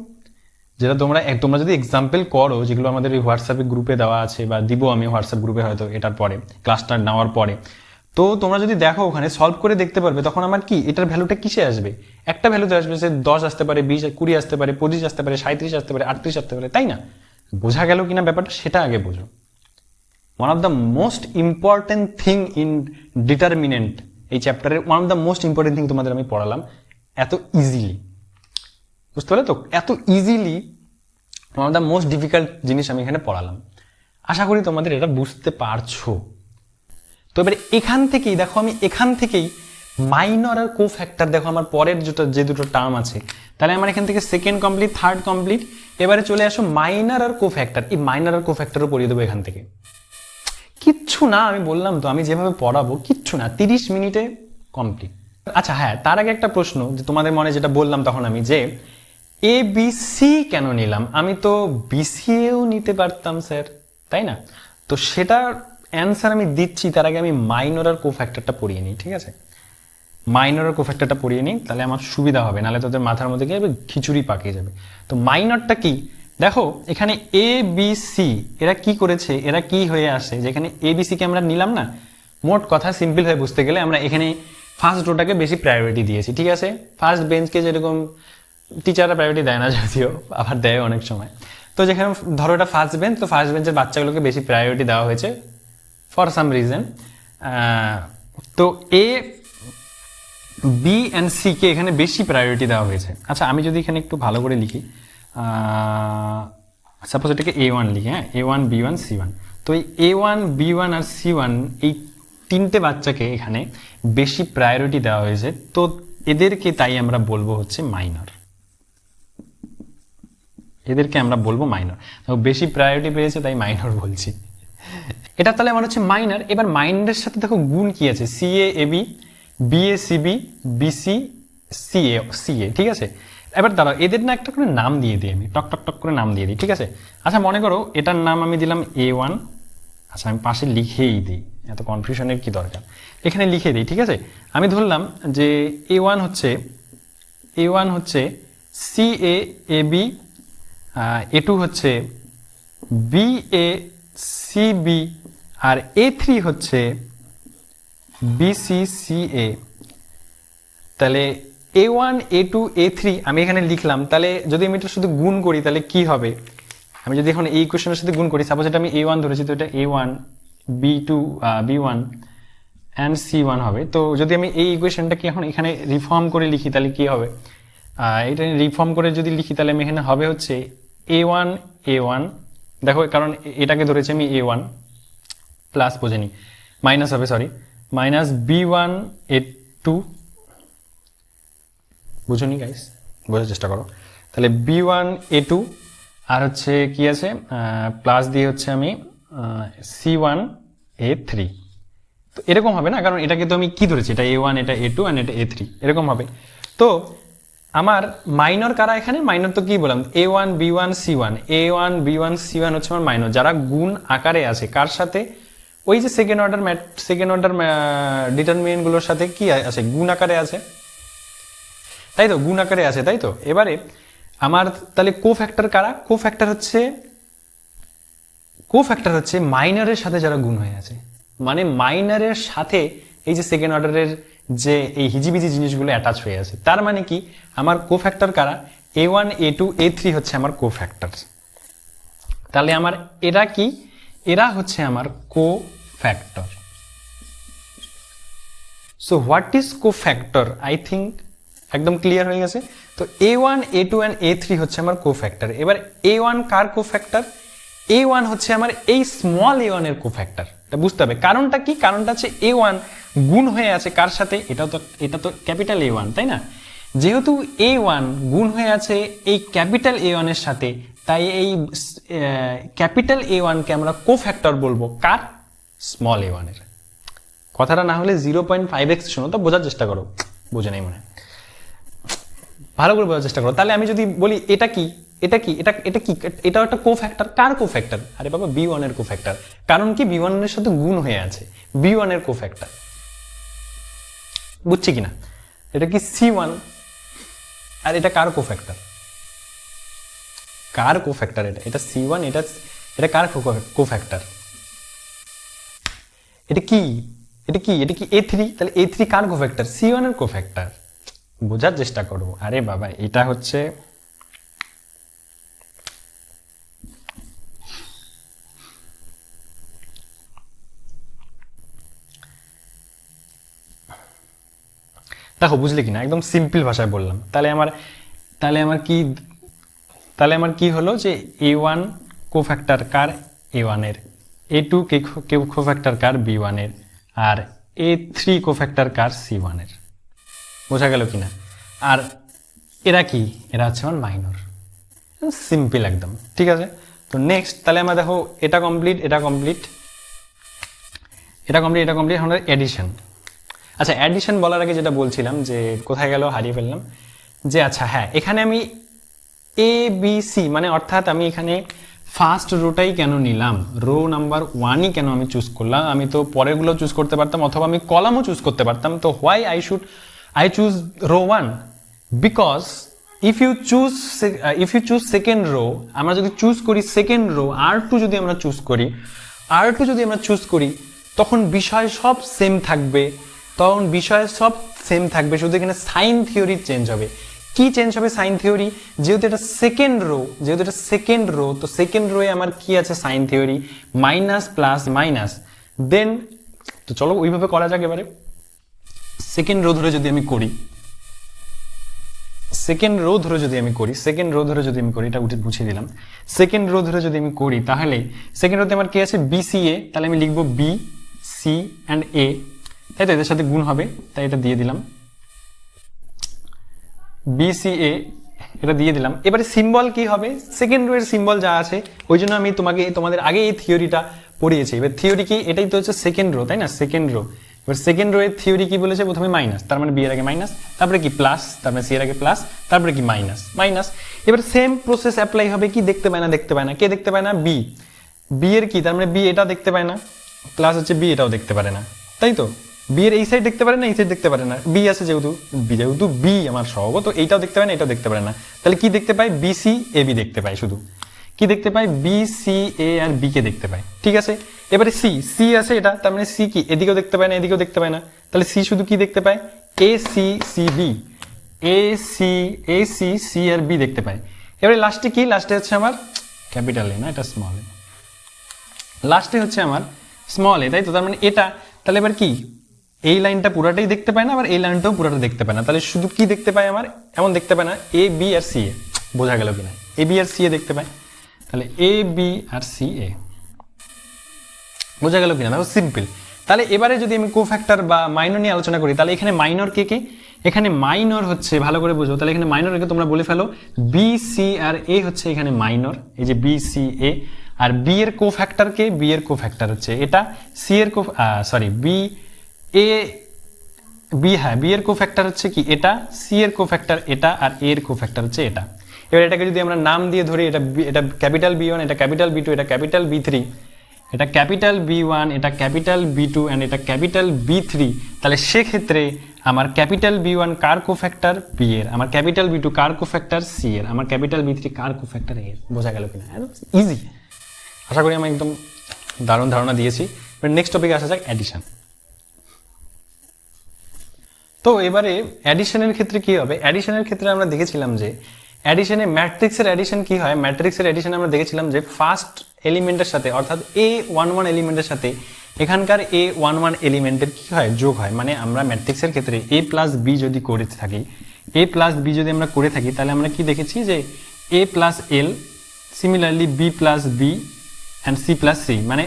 যেটা তোমরা যদি এক্সাম্পল করো, যেগুলো আমাদের ওই হোয়াটসঅ্যাপে গ্রুপে দেওয়া আছে বা দিব আমি হোয়াটসঅ্যাপ গ্রুপে হয়তো এটার পরে ক্লাসটা নেওয়ার পরে, তো তোমরা যদি দেখো ওখানে সলভ করে দেখতে পারবে, তখন আমার কি এটার ভ্যালুটা কিসে আসবে, একটা ভ্যালুতে আসবে, সে 10 আসতে পারে, 20 20 আসতে পারে, 25 আসতে পারে, 37 আসতে পারে, 38 আসতে পারে, তাই না? বোঝা গেল কিনা ব্যাপারটা সেটা আগে বোঝো। One of the most important thing in determinant, এই চ্যাপ্টারের one of the most important thing তোমাদের আমি পড়ালাম এত ইজিলি, বুঝতে পারলে তো? এত easily one of the most difficult জিনিস আমি এখানে পড়ালাম। আশা করি তোমাদের এটা বুঝতে পারছো। তো এবারে এখান থেকেই দেখো, আমি এখান থেকেই মাইনর আর কো ফ্যাক্টর, দেখো আমার পরের যে দুটো টার্ম আছে, তাহলে আমার এখান থেকে সেকেন্ড কমপ্লিট, থার্ড কমপ্লিট। এবারে চলে আসো মাইনর আর কো ফ্যাক্টর, এই মাইনর আর কো ফ্যাক্টরও পড়িয়ে দেবো এখান থেকে। কিচ্ছু না, আমি বললাম তো, আমি যেভাবে পড়াবো কিচ্ছু না, 30 মিনিটে কমপ্লিট। আচ্ছা হ্যাঁ, তার আগে একটা প্রশ্ন, যে তোমাদের মনে যেটা বললাম তখন আমি, যে এ বি সি কেন নিলাম? আমি তো বিসিএও নিতে পারতাম স্যার, তাই না? তো সেটার অ্যান্সার আমি দিচ্ছি, তার আগে আমি মাইনর আর কোফ্যাক্টরটা পড়িয়ে নিই, ঠিক আছে? মাইনর আর কোফ্যাক্টরটা পড়িয়ে নিই, তাহলে আমার সুবিধা হবে, নাহলে তোদের মাথার মধ্যে কি হবে, খিচুড়ি পাকিয়ে যাবে। তো মাইনরটা কি, দেখো এখানে এ বি সি এরা কি করেছে, এরা কি হয়ে আসে, যেখানে এ বি সিকে আমরা নিলাম না, মোট কথা সিম্পল হয়ে বুঝতে গেলে আমরা এখানে ফার্স্ট রোটাকে বেশি প্রায়োরিটি দিয়েছি, ঠিক আছে? ফার্স্ট বেঞ্চকে যেরকম টিচাররা প্রায়োরিটি দেয় না, যদিও আবার দেয় অনেক সময়। তো যেখানে ধরো এটা ফার্স্ট বেঞ্চ, তো ফার্স্ট বেঞ্চের বাচ্চাগুলোকে বেশি প্রায়োরিটি দেওয়া হয়েছে ফর সাম রিজন। তো A B and C K এখানে বেশি প্রায়োরিটি দেওয়া হয়েছে। আচ্ছা আমি যদি এখানে একটু ভালো করে লিখি, সাপোজ এটাকে A1 লিখি, হ্যাঁ, A1 B1 C1। তো এই A1 B1 আর C1 এই তিনটে বাচ্চাকে এখানে বেশি প্রায়োরিটি দেওয়া হয়েছে, তো এদেরকে তাই আমরা বলবো হচ্ছে মাইনর, এদেরকে আমরা বলবো মাইনর। বেশি প্রায়োরিটি পেয়েছে তাই মাইনর বলছি। এটা তাহলে আমার হচ্ছে মাইনর। এবার মাইনরের সাথে দেখো গুণ কি আছে, CA AB, BA CB, BC CA CA, ঠিক আছে? এবার দাঁড়াও, এদের না একটা করে নাম দিয়ে দিই, আমি টক টক টক করে নাম দিয়ে দিই, ঠিক আছে? আচ্ছা মনে করো এটার নাম আমি দিলাম A1, আচ্ছা আমি পাশে লিখেই দিই, এত কনফিউশনের কি দরকার, এখানে লিখে দিই, ঠিক আছে? আমি ধরলাম যে A1 হচ্ছে সিএ এবি, A2 হচ্ছে বিএ সিবি, আর A3 হচ্ছে বিসিসিএ। তাহলে A1 A2 A3 আমি এখানে লিখলাম। তাহলে যদি আমি এটা শুধু গুণ করি তাহলে কি হবে, আমি যদি এখন এই ইকুয়েশনের সাথে গুণ করি, সাপোজ এটা আমি A1 ধরেছি, তো এটা A1 B2 B1 and C1 হবে। তো যদি আমি এই ইকুয়েশনটাকে এখন এখানে রিফর্ম করে লিখি তাহলে কি হবে, এটা রিফর্ম করে যদি লিখি তাহলে আমি এখানে হবে হচ্ছে A1 A1, দেখো কারণ এটাকে ধরেছি আমি A1 প্লাস, বোঝেনি, মাইনাস হবে, sorry, minus B1 A2, বুঝুনি guys, বোঝার চেষ্টা করো। তাহলে B1 A2 আর হচ্ছে কি আছে, প্লাস দিয়ে হচ্ছে আমি C1 A3। তো এরকম হবে না, কারণ এটাকে তো আমি কি ধরেছি, এটা A1, এটা A2 আর এটা A3, এরকম হবে। তো আমার মাইনর কারা এখানে, মাইনর তো কি বললাম, A1 B1 C1, A1 B1 C1 হচ্ছে আমার মাইনর, যারা গুণ আকারে আছে, কার সাথে, ওই যে সেকেন্ড অর্ডার ডিটারমিনেন্টগুলোর সাথে কি আছে, গুণ আকারে আছে, তাই তো, গুণ আকারে আছে, তাই তো। এবারে আমার তাহলে কো ফ্যাক্টর কারা, কো ফ্যাক্টর হচ্ছে মাইনরের সাথে যারা গুণ হয়ে আছে, মানে মাইনরের সাথে এই যে সেকেন্ড অর্ডারের যে এই হিজিবিজি জিনিসগুলো অ্যাটাচ হয়ে আছে, তার মানে কি আমার কো ফ্যাক্টর কারা, A1 A2 A3 হচ্ছে আমার কো ফ্যাক্টর। তাহলে আমার এরা কি, এরা হচ্ছে আমার cofactor. So what is cofactor, I think একদম ক্লিয়ার হয়ে গেছে। তো A1 A2 অ্যান্ড A3 হচ্ছে আমার কো ফ্যাক্টর। এবার A1 কার কো ফ্যাক্টর, A1 হচ্ছে আমার এই স্মল A1 এর কো ফ্যাক্টর, এটা বুঝতে হবে। কারণটা কি, কারণটা হচ্ছে A1 গুণ হয়ে আছে কার সাথে, এটা তো ক্যাপিটাল A1, তাই না? যেহেতু A1 গুণ হয়ে আছে এই ক্যাপিটাল A1 এর সাথে, তাই এই ক্যাপিটাল A1 কে আমরা কো ফ্যাক্টর বলবো কার, স্মল A1 এর। কথাটা না হলে 0.5x শোনো তো, বোঝার চেষ্টা করো, বোঝে নাই মনে, ভালো করে বোঝার চেষ্টা করো। তাহলে আমি যদি বলি এটা কি, এটা কি এটা কি এটাও একটা কোফ্যাক্টর। কার কোফ্যাক্টর? আরে বাবা B1 এর কোফ্যাক্টর। কারণ কি B1 এর সাথে গুণ হয়ে আছে, B1 এর কোফ্যাক্টর। বুঝছি কিনা? এটা কি C1, আর এটা কার কোফ্যাক্টর? কার কোফ্যাক্টর? এটা C1, এটা কার কোফ্যাক্টর? এটা কি A3, তাহলে A3 কার কোফ্যাক্টর? C1 এর কোফ্যাক্টর। বোঝার চেষ্টা করব। আরে বাবা এটা হচ্ছে দেখো, বুঝলে কিনা? একদম সিম্পল ভাষায় বললাম। তাহলে আমার কি হলো যে A1 কোফ্যাক্টর কার? A1 এর। A2 কোফ্যাক্টর কার? B1 এর। আর A3 কোফ্যাক্টর কার? C1 এর। বোঝা গেল কিনা? আর এরা কি? এরা হচ্ছে আমার মাইনর। সিম্পল একদম, ঠিক আছে। তো নেক্সট তাহলে আমরা দেখো, এটা কমপ্লিট, আমাদের এডিশন। আচ্ছা, অ্যাডিশন বলার আগে যেটা বলছিলাম যে কোথায় গেল, হারিয়ে ফেললাম। যে আচ্ছা হ্যাঁ, এখানে আমি ABC মানে অর্থাৎ আমি এখানে ফার্স্ট রোটাই কেন নিলাম, রো নাম্বার 1ই কেন আমি চুজ করলাম? আমি তো পরেরগুলো চুজ করতে পারতাম, অথবা আমি কলামও চুজ করতে পারতাম। তো why I choose row 1? Because if you choose second row, আমরা যদি চুজ করি সেকেন্ড রো, R2 যদি আমরা চুজ করি, তখন বিষয় সব সেম থাকবে। শুধু এখানে সাইন থিওরি চেঞ্জ হবে। কি চেঞ্জ হবে? Sign theory. যেহেতু এটা সেকেন্ড রো, তো সেকেন্ড রোয়ে আমার কি আছে? Sign theory, minus plus minus. Then তো চলো ওইভাবে করা যাক। এবারে সেকেন্ড রো ধরে যদি আমি করি, এটা বুঝিয়ে দিলাম। সেকেন্ড রো ধরে যদি আমি করি, তাহলে সেকেন্ড রোতে আমার কি আছে? BCA, তাহলে আমি লিখবো B, C অ্যান্ড A, তাই তো? এদের সাথে গুণ হবে, তাই এটা দিয়ে দিলাম, BCA, এটা দিয়ে দিলাম। এবারে সিম্বল কি হবে? সেকেন্ড রো এর সিম্বল যা আছে, ওই জন্য আমি তোমাদের আগে এই থিওরিটা পড়িয়েছি। এবার থিওরি কি? এটাই তো হচ্ছে সেকেন্ড রো, তাই না? Second rho. এবার সেকেন্ড রো এর থিওরি কি বলেছে? প্রথমে মাইনাস, তার মানে B এর আগে মাইনাস, তারপরে কি প্লাস, তারপরে C এর আগে প্লাস, তারপরে কি মাইনাস। এবার সেম প্রসেস অ্যাপ্লাই হবে কি? দেখতে পায় না। কে দেখতে পায় না? B এর কি? তার মানে B এটা দেখতে পায় না, প্লাস হচ্ছে B এটাও দেখতে পারে না, তাই তো? B এর এই সাইড দেখতে পারে না, এই সাইড দেখতে পারে না। B আছে যেহেতু B আমার সহগ, তো এইটাও দেখতে পায় না, এটাও দেখতে পারে না। তাহলে কি দেখতে পায়? BC AB দেখতে পায়। শুধু কি দেখতে পায়? BC A আর B কে দেখতে পায়, ঠিক আছে। এবারে C আছে এটা, তার মানে C কি? এদিকেও দেখতে পায় না, এদিকেও দেখতে পায় না। তাহলে C শুধু কি দেখতে পায়? AC C আর B দেখতে পায়। এবারে লাস্টে কি? লাস্টে হচ্ছে আমার ক্যাপিটাল A, না এটা স্মল এ। লাস্টে হচ্ছে আমার স্মল এ, তাই তো? তার মানে এটা, তাহলে এবার কি? এই লাইনটা পুরাটাই দেখতে পায় না, আবার এই লাইনটাও পুরাটা দেখতে পায় না। তাহলে শুধু কি দেখতে পায় আমার? এমন দেখতে পায় না, A B R C A। বোঝা গেল কিনা? A B R C A দেখতে পায়। তাহলে A B R C A, বোঝা গেল কিনা? দেখো সিম্পল। তাহলে এবারে যদি আমি কোফ্যাক্টর বা মাইনর নিয়ে আলোচনা করি, তাহলে এখানে মাইনর কে? এখানে মাইনর হচ্ছে, ভালো করে বুঝো, তাহলে এখানে মাইনর কে তোমরা বলে ফেলো B C আর A হচ্ছে এখানে মাইনর, এই যে B C A। আর B এর কোফ্যাক্টর কে? B এর কোফ্যাক্টর হচ্ছে এটা। C এর B এর কোফ্যাক্টর হচ্ছে কি? এটা। C এর কোফ্যাক্টর এটা, আর A এর কোফ্যাক্টর হচ্ছে এটা। এবার এটাকে যদি আমরা নাম দিয়ে ধরি, এটা ক্যাপিটাল B1, এটা ক্যাপিটাল B2, এটা ক্যাপিটাল B3, এটা ক্যাপিটাল B1, এটা ক্যাপিটাল B2 এন্ড এটা ক্যাপিটাল B3, তাহলে সেক্ষেত্রে আমার ক্যাপিটাল B1 কার কোফ্যাক্টর? B এর। আমার ক্যাপিটাল B2 কার কোফ্যাক্টর? C এর। আমার capital B3 car cofactor? A এর। বোঝা গেল কিনা? একদম ইজি। আশা করি আমি একদম দারুণ ধারণা দিয়েছি। এবার নেক্সট টপিকে আসা যাক, অ্যাডিশন। তো এবারে অ্যাডিশনের ক্ষেত্রে কি হবে? অ্যাডিশনের ক্ষেত্রে আমরা দেখেছিলাম যে অ্যাডিশনে ম্যাট্রিক্সের অ্যাডিশন কি হয়? ম্যাট্রিক্সের অ্যাডিশনে আমরা দেখেছিলাম যে ফার্স্ট এলিমেন্টের সাথে, অর্থাৎ A11 এলিমেন্টের সাথে এখানকার A11 এলিমেন্টের কি হয়? যোগ হয়। মানে আমরা ম্যাট্রিক্সের ক্ষেত্রে A প্লাস B যদি করে থাকি, আমরা করে থাকি, তাহলে আমরা কি দেখেছি যে A plus L, similarly B plus B and C plus C, মানে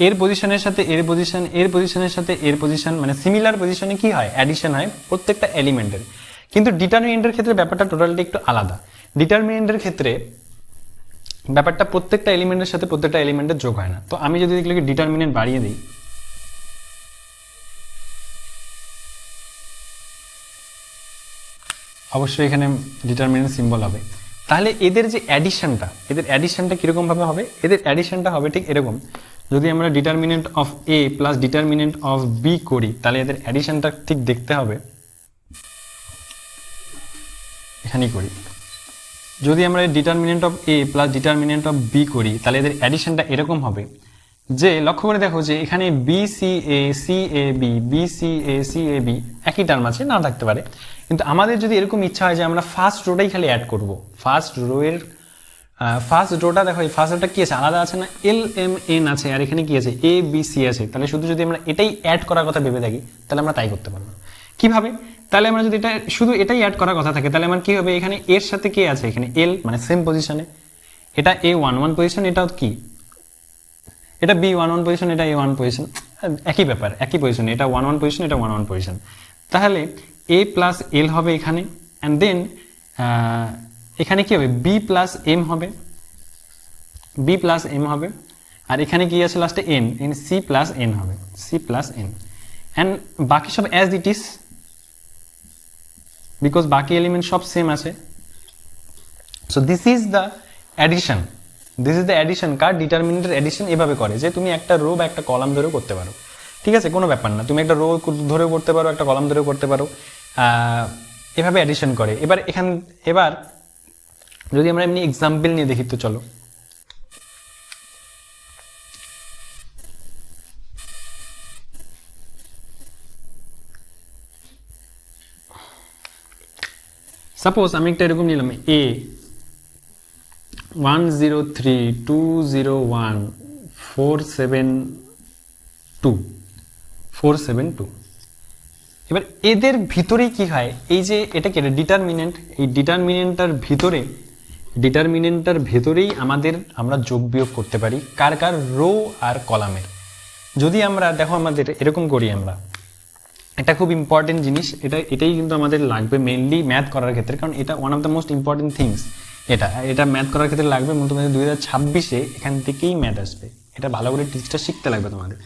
এর পজিশনের সাথে এর পজিশন, এর পজিশনের সাথে এর পজিশন, মানে সিমিলার পজিশনে কি হয়? অ্যাডিশন হয় প্রত্যেকটা এলিমেন্টের। কিন্তু ডিটারমিনেন্টের ক্ষেত্রে ব্যাপারটা টোটালি একটু আলাদা। ডিটারমিনেন্টের ক্ষেত্রে ব্যাপারটা প্রত্যেকটা এলিমেন্টের সাথে প্রত্যেকটা এলিমেন্টের যোগ হয় না। তো আমি যদি এগুলোকে ডিটারমিনেন্ট বাড়িয়ে দিই, অবশ্যই এখানে ডিটারমিনেন্ট সিম্বল হবে। তাহলে এদের যে অ্যাডিশনটা কীরকমভাবে হবে, এদের অ্যাডিশনটা হবে ঠিক এরকম। যদি আমরা determinant of A plus determinant of B করি তাহলে এদের অ্যাডিশনটা ঠিক দেখতে হবে এখানেই করি। যদি আমরা determinant of A plus determinant of B করি তাহলে এদের অ্যাডিশনটা এরকম হবে যে, লক্ষ্য করে দেখো যে এখানে B C A C A B, B C A C A B একই টার্ম আছে, না থাকতে পারে, কিন্তু আমাদের যদি এরকম ইচ্ছা হয় যে আমরা ফার্স্ট রোটাই খালি অ্যাড করব, ফার্স্ট রোটা দেখো, এই ফার্স্ট রোটা কি আছে, আলাদা আছে না, এল এম এন আছে, আর এখানে কি আছে, এ বি সি আছে, তাহলে শুধু যদি আমরা এটাই অ্যাড করার কথা ভেবে থাকি তাহলে আমরা তাই করতে পারবো। কিভাবে? তাহলে আমরা যদি এটা শুধু এটাই অ্যাড করার কথা থাকে তাহলে আমার কি হবে, এখানে এর সাথে কে আছে, এখানে এল মানে সেম পজিশনে, এটা এ ওয়ান ওয়ান পজিশন, এটাও কি, এটা বি ওয়ান ওয়ান পজিশন, এটা এ ওয়ান পজিশন, একই ব্যাপার, একই পজিশন, এটা ওয়ান ওয়ান পজিশন, এটা ওয়ান ওয়ান পজিশন। তাহলে এ প্লাস এল হবে এখানে, অ্যান্ড দেন এখানে কি হবে, বি প্লাস এম হবে, বি প্লাস এম হবে, আর এখানে কি আছে লাস্টে n, n c plus n হবে, সি প্লাস এন, অ্যান্ড বাকি সব অ্যাজ ইট ইজ, বিকজ বাকি এলিমেন্ট সব সেম আছে। So this is the addition, this is the addition. কার? ডিটারমিনেন্টের অ্যাডিশন এভাবে করে যে তুমি একটা রো বা একটা কলাম ধরেও করতে পারো, ঠিক আছে, কোনো ব্যাপার না, তুমি একটা রো ধরেও করতে পারো, একটা কলাম ধরেও করতে পারো, এভাবে অ্যাডিশন করে। এবার যদি আমরা এমনি এক্সাম্পল নিয়ে দেখি তো চলো। সাপোজ আমি একটা এরকম নিলাম এ 103201472, এবার এদের ভিতরেই কি হয়, এই যে এটা কি ডিটারমিনেন্ট, এই ডিটারমিনেন্টটার ভেতরেই আমরা যোগ বিয়োগ করতে পারি কার রো আর কলামের। যদি আমরা দেখো আমাদের এরকম করি, আমরা এটা খুব ইম্পর্টেন্ট জিনিস, এটাই কিন্তু আমাদের লাগবে মেইনলি ম্যাথ করার ক্ষেত্রে, কারণ এটা one of the most important things. এটা ম্যাথ করার ক্ষেত্রে লাগবে, তোমাদের 2026-এ এখান থেকেই ম্যাথ আসবে, এটা ভালো করে টিক্সটা শিখতে লাগবে তোমাদের।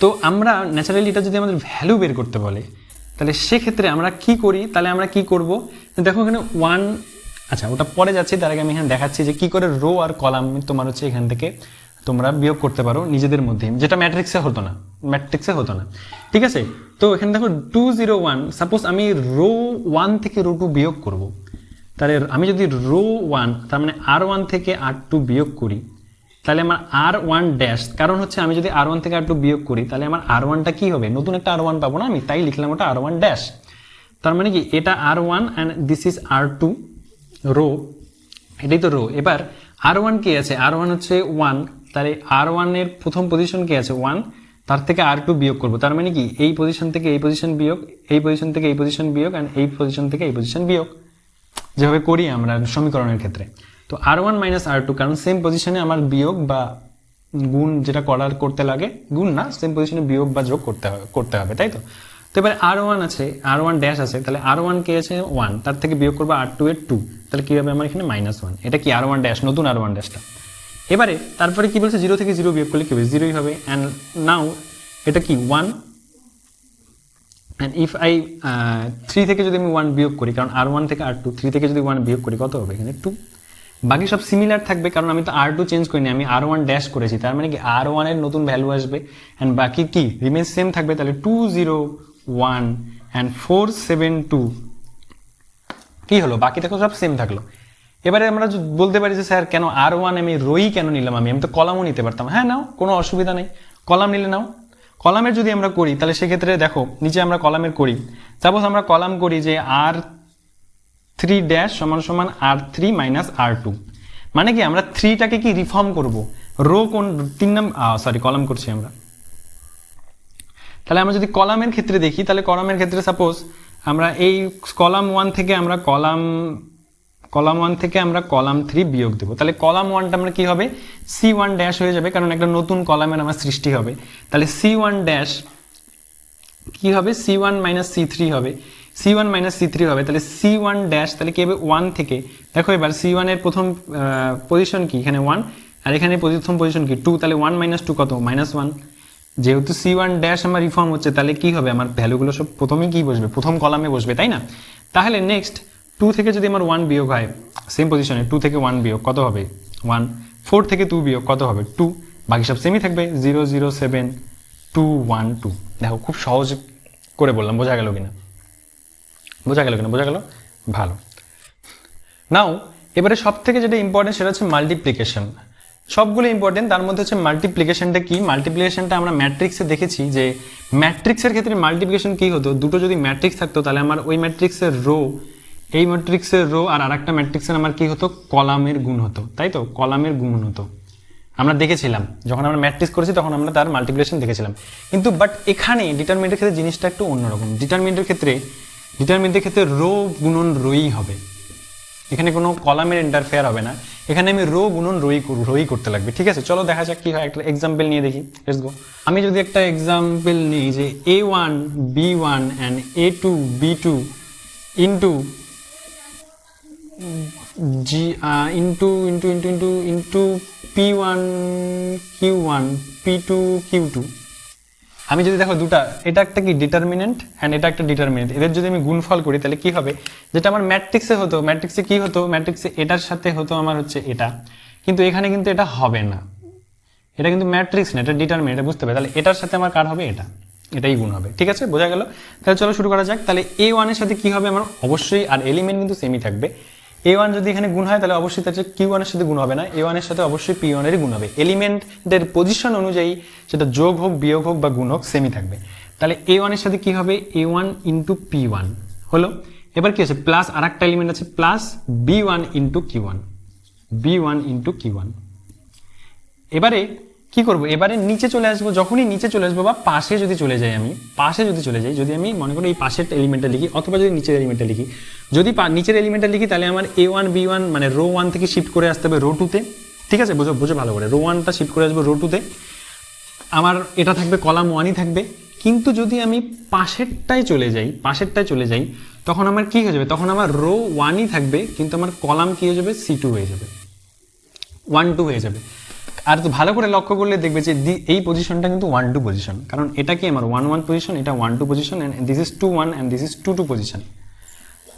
তো আমরা ন্যাচারালি এটা যদি আমাদের ভ্যালু বের করতে বলে তাহলে সেক্ষেত্রে আমরা কি করি, তাহলে আমরা কি করব, দেখো এখানে ওয়ান, আচ্ছা ওটা পরে যাচ্ছি, তার আগে আমি এখানে দেখাচ্ছি যে কি করে রো আর কলাম তোমার হচ্ছে এখান থেকে তোমরা বিয়োগ করতে পারো নিজেদের মধ্যে, যেটা ম্যাট্রিক্সে হতো না, ঠিক আছে। তো এখানে দেখো 201, সাপোজ আমি রো 1 থেকে রো 2 বিয়োগ করব, তাহলে আমি যদি রো 1 তার মানে R1 থেকে R2 বিয়োগ করি তাহলে আমার R1 ড্যাশ, কারণ হচ্ছে আমি যদি R1 থেকে R2 বিয়োগ করি তাহলে আমার R1টা কি হবে, নতুন একটা R1 পাবো না আমি, তাই লিখলাম ওটা R1 ড্যাশ। তার মানে কি এটা R1 and this is R2 rho, এটাই তো রো। এবার R1 কি আছে, R1 হচ্ছে 1, তাহলে R1 এর প্রথম পজিশন কি আছে 1, তার থেকে R2 বিয়োগ করবো, তার মানে কি এই পজিশন থেকে এই পজিশন বিয়োগ, এই পজিশন থেকে এই পজিশন বিয়োগ, অ্যান্ড এই পজিশন থেকে এই পজিশন বিয়োগ, যেভাবে করি আমরা সমীকরণের ক্ষেত্রে। তো R1 মাইনাস R2, কারণ সেম পজিশনে আমার বিয়োগ বা গুণ যেটা করতে লাগে, গুণ না, সেম পজিশনে বিয়োগ বা যোগ করতে হবে, তাই তো। তো এবার R1 আছে, R1 ড্যাশ আছে, তাহলে R1 কে আছে 1, তার থেকে বিয়োগ করবো R2 এর 2, তাহলে কি হবে আমার এখানে -1, এটা কি R1 ড্যাশ, নতুন R1 ড্যাশটা। এবারে তারপরে কি বলছে, 0 থেকে 0 বিয়োগ করলে কি হবে, 0ই হবে, অ্যান্ড নাও এটা কি 1, অ্যান্ড ইফ আই 3 থেকে যদি আমি 1 বিয়োগ করি, কারণ R1 থেকে R2, 3 থেকে যদি 1 বিয়োগ করি কত হবে, এখানে 2, বাকি সব সিমিলার থাকবে কারণ আমি তো R2 চেঞ্জ করিনি, আমি R1 ড্যাশ করেছি, তার মানে কি R1 এর নতুন ভ্যালু আসবে, অ্যান্ড বাকি কি রিমেইন সেম থাকবে, তাহলে 201 অ্যান্ড 472 কি হলো, বাকি দেখো সব সেম থাকলো। এবারে আমরা বলতে পারি যে স্যার কেন R1 আমি রোই কেন নিলাম, আমি তো কলামও নিতে পারতাম। হ্যাঁ নাও, কোনো অসুবিধা নেই, কলাম নিলে নাও। কলামের যদি আমরা করি তাহলে সেক্ষেত্রে দেখো নিচে আমরা কলামের করি, সাপোজ আমরা কলাম করি যে R3 ড্যাশ সমান সমান R3 মাইনাস R2, মানে কি আমরা 3টাকে কি রিফর্ম করব, রো কোন 3 নাম্বার, কলাম করছি আমরা। তাহলে আমরা যদি কলামের ক্ষেত্রে দেখি, তাহলে কলামের ক্ষেত্রে সাপোজ আমরা এই কলাম 1 থেকে আমরা কলাম 1 থেকে আমরা কলাম 3 বিয়োগ দেবো, তাহলে কলাম 1টা আমরা কি হবে, C1 ড্যাশ হয়ে যাবে, কারণ একটা নতুন কলামের আমার সৃষ্টি হবে, তাহলে C1 ড্যাশ কি হবে, C1 মাইনাস C3 হবে, C1 মাইনাস C3 হবে, তাহলে C1 ড্যাশ তাহলে কি হবে 1 থেকে, দেখো এবার C1 এর প্রথম পজিশন কি, এখানে 1, আর এখানে প্রথম পজিশন কি 2, তাহলে 1 মাইনাস 2 কত, -1, যেহেতু C1 ড্যাশ আমার রিফর্ম হচ্ছে তাহলে কি হবে, আমার ভ্যালুগুলো সব প্রথমেই কি বসবে, প্রথম কলামে বসবে, তাই না। তাহলে নেক্সট 2 থেকে যদি আমার 1 বিয়োগ হয় সেম পজিশনে 2 থেকে 1 বিয়োগ কত হবে 1, 4 থেকে 2 বিয়োগ কত হবে 2, বাকি সব সেমই থাকবে 0 0 7 2 1 2। দেখো খুব সহজ করে বললাম, বোঝা গেল কিনা? বোঝা গেল? ভালো। নাও এবারে সব থেকে যেটা ইম্পর্টেন্ট সেটা হচ্ছে মাল্টিপ্লিকেশন। সবগুলো ইম্পর্টেন্ট, তার মধ্যে হচ্ছে মাল্টিপ্লিকেশনটা কি। মাল্টিপ্লিকেশনটা আমরা ম্যাট্রিক্সে দেখেছি যে ম্যাট্রিক্সের ক্ষেত্রে মাল্টিপ্লিকেশন কি হতো, দুটো যদি ম্যাট্রিক্স থাকতো তাহলে আমার ওই ম্যাট্রিক্সের রো, এই ম্যাট্রিক্সের রো আর আরেকটা ম্যাট্রিক্সের আমার কি হতো, কলামের গুণ হতো, তাই তো? কলামের গুণ হতো আমরা দেখেছিলাম যখন আমরা ম্যাট্রিক্স করেছি, তখন আমরা তার মাল্টিপ্লিকেশন দেখেছিলাম। কিন্তু বাট এখানে ডিটারমিনেন্টের ক্ষেত্রে জিনিসটা একটু অন্যরকম। ডিটারমিনেন্টের ক্ষেত্রে রো গুণন রোই হবে, এখানে কোনো কলামের ইন্টারফেয়ার হবে না, এখানে আমি রো গুণন রোই করতে লাগবে। ঠিক আছে, চলো দেখা যাক কি হয়, একটা এক্সাম্পল নিয়ে দেখি। Let's go. আমি যদি একটা এক্সাম্পল নিই যে a1 b1 and a2 b2 into p1 q1 p2 q2। আমি যদি দেখো দুটা, এটা একটা কি ডিটারমিনেন্ট অ্যান্ড এটা একটা ডিটারমিনেন্ট, এদের যদি আমি গুণফল করি তাহলে কি হবে, যেটা আমার ম্যাট্রিক্সে হতো, ম্যাট্রিক্সে কি হতো, ম্যাট্রিক্সে এটার সাথে হতো আমার হচ্ছে এটা, কিন্তু এখানে কিন্তু এটা হবে না, এটা কিন্তু ম্যাট্রিক্স না, এটা ডিটারমিনেন্ট, বুঝতে হবে। তাহলে এটার সাথে আমার কার হবে, এটাই গুণ হবে। ঠিক আছে, বোঝা গেল? তাহলে চলো শুরু করা যাক। তাহলে a1 এর সাথে কি হবে আমার, অবশ্যই, আর এলিমেন্ট কিন্তু সেমই থাকবে। a1 যদি এখানে গুণ হয় তাহলে অবশ্যই তার q1 এর সাথে গুণ হবে না, a1 এর সাথে অবশ্যই p1 এরই গুণ হবে। এলিমেন্টের পজিশন অনুযায়ী সেটা যোগ হোক বিয়োগ হোক বা গুণ হোক সেমই থাকবে। তাহলে a1 এর সাথে কি হবে, a1 ইন্টু p1 হলো। এবার কি আছে, প্লাস আর একটা এলিমেন্ট আছে plus b1 into q1, b1 into q1। এবারে কি করব, এবারে নিচে চলে আসবো, যখনই নিচে চলে আসবো বা পাশে যদি চলে যাই, আমি পাশে যদি চলে যাই, যদি আমি মনে করি এই পাশের এলিমেন্টটা লিখি অথবা যদি নিচের এলিমেন্টটা লিখি, যদি নিচের এলিমেন্টটা লিখি তাহলে আমার a1 b1 মানে রো 1 থেকে শিফট করে আসতে হবে রো 2-তে। ঠিক আছে, বুঝো ভালো করে, রো 1টা শিফট করে আসবো রো 2-তে, আমার এটা থাকবে কলাম 1ই থাকবে। কিন্তু যদি আমি পাশেরটায় চলে যাই তখন আমার কি হয়ে যাবে, তখন আমার রো 1ই থাকবে কিন্তু আমার কলাম কি হয়ে যাবে, c2 হয়ে যাবে, 1 2 হয়ে যাবে। আর তো ভালো করে লক্ষ্য করলে দেখবে যে এই পজিশনটা কিন্তু 1 2 পজিশন, কারণ এটা কি আমার 1 1 পজিশন, এটা 1 2 position, and this is 2 1 and this is 2 2 position.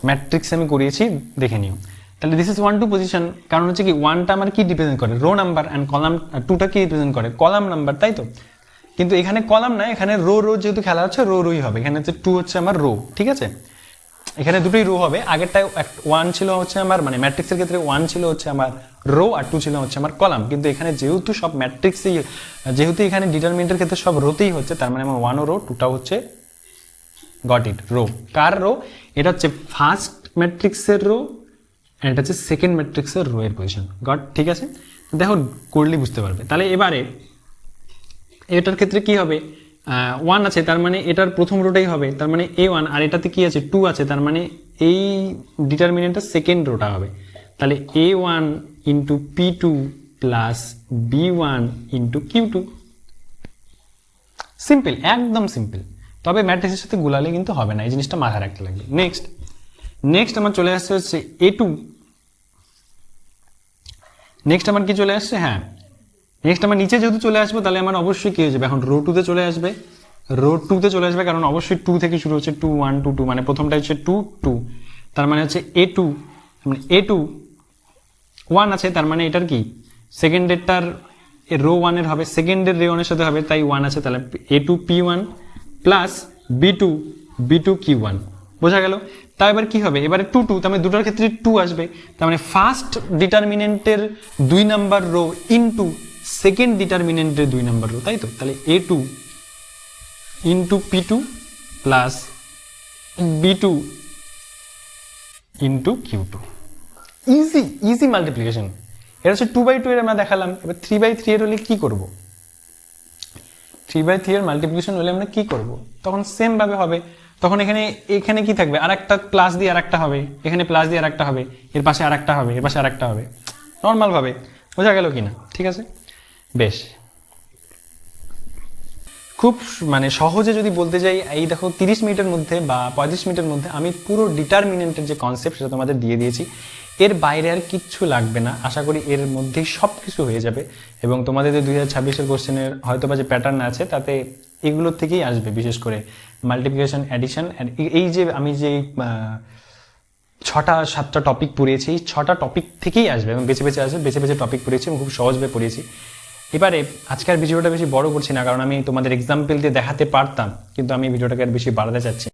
Matrix আমি করিয়েছি, দেখে নিও। তাহলে দিস ইজ 1 2 পজিশন, কারণ হচ্ছে কি 1টা আমার কি রিপ্রেজেন্ট করে, রো নাম্বার, এন্ড কলাম 2টা কি রিপ্রেজেন্ট করে, কলাম নাম্বার, তাই তো? কিন্তু এখানে কলাম না, এখানে রো যেহেতু খেলা হচ্ছে রোই হবে। এখানে হচ্ছে 2 হচ্ছে আমার রো, ঠিক আছে, এখানে দুটোই রো হবে। আগেরটায় 1 ছিল হচ্ছে আমার, মানে ম্যাট্রিক্সের ক্ষেত্রে 1 ছিল হচ্ছে আমার রো আর 2 ছিল হচ্ছে আমার কলাম। কিন্তু এখানে যেহেতু সব ম্যাট্রিক্সই, যেহেতু এখানে ডিটারমিনেন্টের ক্ষেত্রে সব রোতেই হচ্ছে, তার মানে আমার 1ও রো 2টাও হচ্ছে গট ইট রো। কার রো, এটা হচ্ছে ফার্স্ট ম্যাট্রিক্সের রো, এটা হচ্ছে সেকেন্ড ম্যাট্রিক্সের রো এর পজিশন। গট, ঠিক আছে, দেখো করলেই বুঝতে পারবে। তাহলে এবারে এটার ক্ষেত্রে কি হবে, 1 আছে তার মানে এটার প্রথম রোটাই হবে, তার মানে a1, আর এটাতে কি আছে 2 আছে, তার মানে এই ডিটারমিনেন্টের সেকেন্ড রোটা হবে। তাহলে a1 into p2 plus b1 into q2। Simple, একদম সিম্পল। তবে ম্যাট্রিক্সের সাথে গুলালে কিন্তু হবে না, এই জিনিসটা মাথায় রাখতে লাগবে। নেক্সট আমার চলে আসছে হচ্ছে a2। নেক্সট আমার কি চলে আসছে, হ্যাঁ নেক্সট আমার নিচে যেহেতু চলে আসবো তাহলে আমার অবশ্যই কি হয়ে যাবে, এখন রো 2-তে চলে আসবে, কারণ অবশ্যই 2 থেকে শুরু হচ্ছে, 2 1 2 2, মানে প্রথমটা হচ্ছে 2 2, তার মানে হচ্ছে a2, মানে a2 1 আছে, তার মানে এটার কি সেকেন্ডেরটার রো 1 এর হবে, সেকেন্ডের রে 1 এর সাথে হবে, তাই 1 আছে, তাহলে a2 p1 plus b2 q1। বোঝা গেল? তাও এবার কি হবে, এবারে 2 2, তার মানে দুটোর ক্ষেত্রে 2 আসবে, তার মানে ফার্স্ট ডিটারমিনেন্টের 2 নাম্বার রো ইনটু সেকেন্ড ডিটারমিনেন্টের 2 নাম্বার রো, তাই তো? তাহলে a2 into p2 plus b2 into q2। Easy multiplication. এটা হচ্ছে 2/2 এর আমরা দেখালাম। এবার 3/3 এর হলে কি করব, 3/3 এর মাল্টিপ্লিকেশন হলে আমরা কি করব, তখন সেম ভাবে হবে। তখন এখানে কি থাকবে, আরেকটা প্লাস দিয়ে আরেকটা হবে, এখানে প্লাস দিয়ে আরেকটা হবে, এর পাশে আরেকটা হবে, এর পাশে আরেকটা হবে, নর্মাল ভাবে। বোঝা গেল কিনা? ঠিক আছে, বেশ। খুব মানে সহজে যদি বলতে যাই, এই দেখো 30 মিনিটের মধ্যে বা 35 মিনিটের মধ্যে আমি পুরো ডিটারমিনেন্টের যে কনসেপ্ট সেটা তোমাদের দিয়ে দিয়েছি। এর বাইরে আর কিচ্ছু লাগবে না, আশা করি এর মধ্যেই সব কিছু হয়ে যাবে। এবং তোমাদের যে 2026-এর কোশ্চেনের হয়তো বা যে প্যাটার্ন আছে তাতে এগুলোর থেকেই আসবে, বিশেষ করে মাল্টিপ্লিকেশন, অ্যাডিশন, এই যে আমি যে 6টা 7টা টপিক পড়িয়েছি, এই 6টা টপিক থেকেই আসবে এবং বেছে বেছে টপিক পড়িয়েছি এবং খুব সহজভাবে পড়িয়েছি। এবারে আজকের ভিডিওটা বেশি বড় করছি না, কারণ আমি তোমাদের এক্সাম্পল দিয়ে দেখাতে পারতাম, কিন্তু আমি ভিডিওটাকে আর বেশি বাড়াতে চাচ্ছি